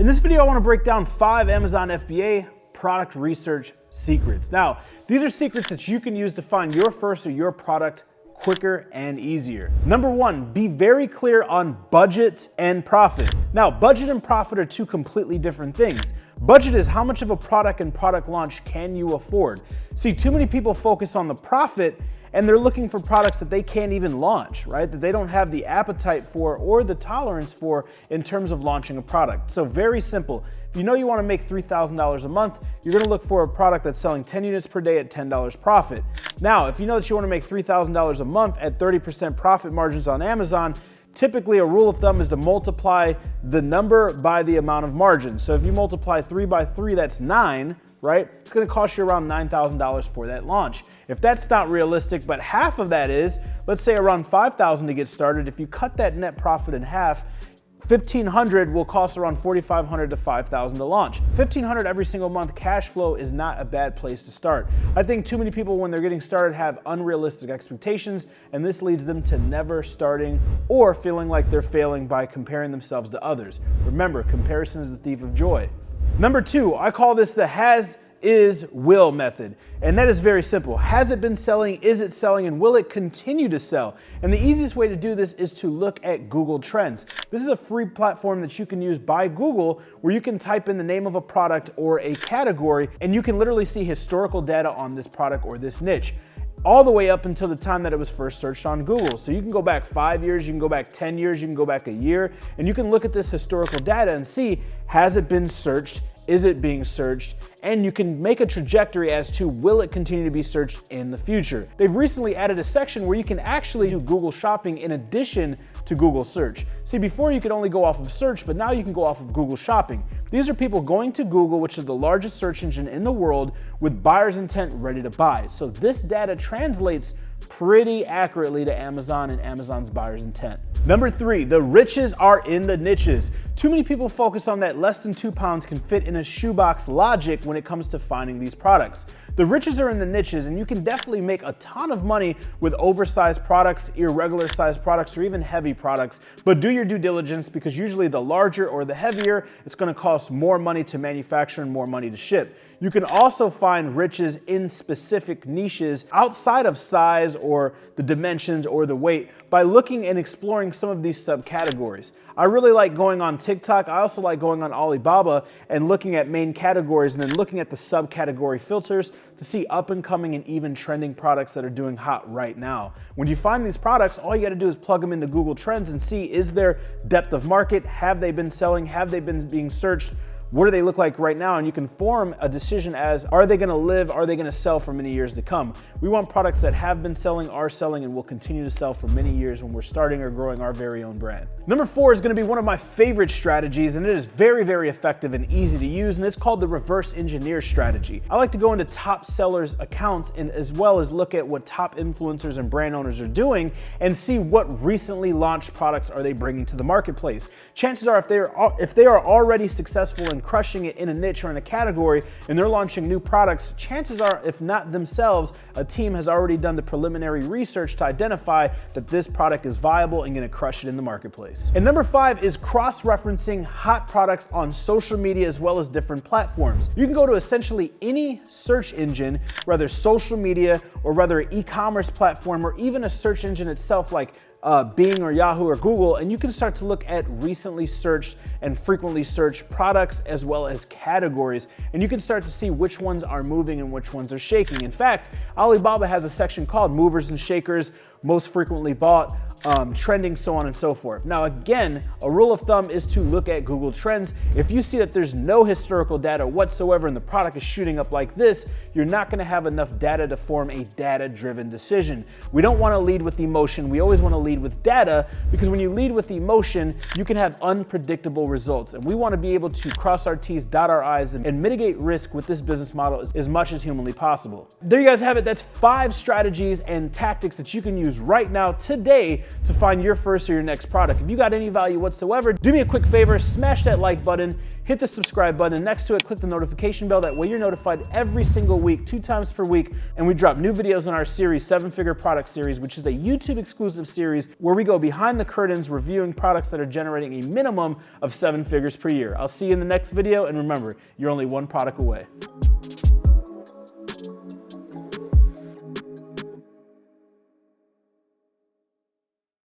In this video, I want to break down 5 Amazon FBA product research secrets. Now, these are secrets that you can use to find your first or your product quicker and easier. Number 1, be very clear on budget and profit. Now, budget and profit are two completely different things. Budget is how much of a product and product launch can you afford. See, too many people focus on the profit and they're looking for products that they can't even launch, right? That they don't have the appetite for or the tolerance for in terms of launching a product. So very simple. If you know you want to make $3,000 a month, you're going to look for a product that's selling 10 units per day at $10 profit. Now, if you know that you want to make $3,000 a month at 30% profit margins on Amazon, typically a rule of thumb is to multiply the number by the amount of margin. So if you multiply 3 by 3, that's 9, right? It's going to cost you around $9,000 for that launch. If that's not realistic, but half of that is, let's say around $5,000 to get started. If you cut that net profit in half, $1,500 will cost around $4,500 to $5,000 to launch. $1,500 every single month cash flow is not a bad place to start. I think too many people when they're getting started have unrealistic expectations, and this leads them to never starting or feeling like they're failing by comparing themselves to others. Remember, comparison is the thief of joy. Number 2, I call this the has, is, will method. And that is very simple. Has it been selling? Is it selling? And will it continue to sell? And the easiest way to do this is to look at Google Trends. This is a free platform that you can use by Google where you can type in the name of a product or a category and you can literally see historical data on this product or this niche, all the way up until the time that it was first searched on Google. So you can go back 5 years, you can go back 10 years, you can go back a year, and you can look at this historical data and see, has it been searched? Is it being searched? And you can make a trajectory as to will it continue to be searched in the future. They've recently added a section where you can actually do Google Shopping in addition to Google Search. See, before you could only go off of search, but now you can go off of Google Shopping. These are people going to Google, which is the largest search engine in the world, with buyer's intent ready to buy. So this data translates pretty accurately to Amazon and Amazon's buyer's intent. Number 3, the riches are in the niches. Too many people focus on that less than 2 pounds can fit in a shoebox logic when it comes to finding these products. The riches are in the niches, and you can definitely make a ton of money with oversized products, irregular sized products, or even heavy products. But do your due diligence, because usually the larger or the heavier, it's going to cost more money to manufacture and more money to ship. You can also find riches in specific niches outside of size or the dimensions or the weight by looking and exploring some of these subcategories. I really like going on TikTok. I also like going on Alibaba and looking at main categories and then looking at the subcategory filters to see up and coming and even trending products that are doing hot right now. When you find these products, all you got to do is plug them into Google Trends and see, is there depth of market? Have they been selling? Have they been being searched? What do they look like right now? And you can form a decision as, are they gonna live? Are they gonna sell for many years to come? We want products that have been selling, are selling, and will continue to sell for many years when we're starting or growing our very own brand. Number 4 is gonna be one of my favorite strategies, and it is very, very effective and easy to use, and it's called the reverse engineer strategy. I like to go into top sellers' accounts and as well as look at what top influencers and brand owners are doing and see what recently launched products are they bringing to the marketplace. Chances are if they are already successful in crushing it in a niche or in a category and they're launching new products, chances are, if not themselves, a team has already done the preliminary research to identify that this product is viable and going to crush it in the marketplace. And number 5 is cross-referencing hot products on social media as well as different platforms. You can go to essentially any search engine, whether social media or whether an e-commerce platform or even a search engine itself like Bing or Yahoo or Google, and you can start to look at recently searched and frequently searched products as well as categories, and you can start to see which ones are moving and which ones are shaking. In fact, Alibaba has a section called movers and shakers, most frequently bought, trending, so on and so forth. Now again, a rule of thumb is to look at Google Trends. If you see that there's no historical data whatsoever and the product is shooting up like this, you're not going to have enough data to form a data-driven decision. We don't want to lead with emotion. We always want to lead with data, because when you lead with emotion, you can have unpredictable results. And we want to be able to cross our T's, dot our I's, and mitigate risk with this business model as much as humanly possible. There you guys have it. That's 5 strategies and tactics that you can use right now today to find your first or your next product. If you got any value whatsoever, do me a quick favor, smash that like button, hit the subscribe button, and next to it, click the notification bell. That way you're notified every single week, 2 times per week. And we drop new videos on our series, 7-Figure Product Series, which is a YouTube exclusive series where we go behind the curtains reviewing products that are generating a minimum of 7 figures per year. I'll see you in the next video, and remember, you're only one product away.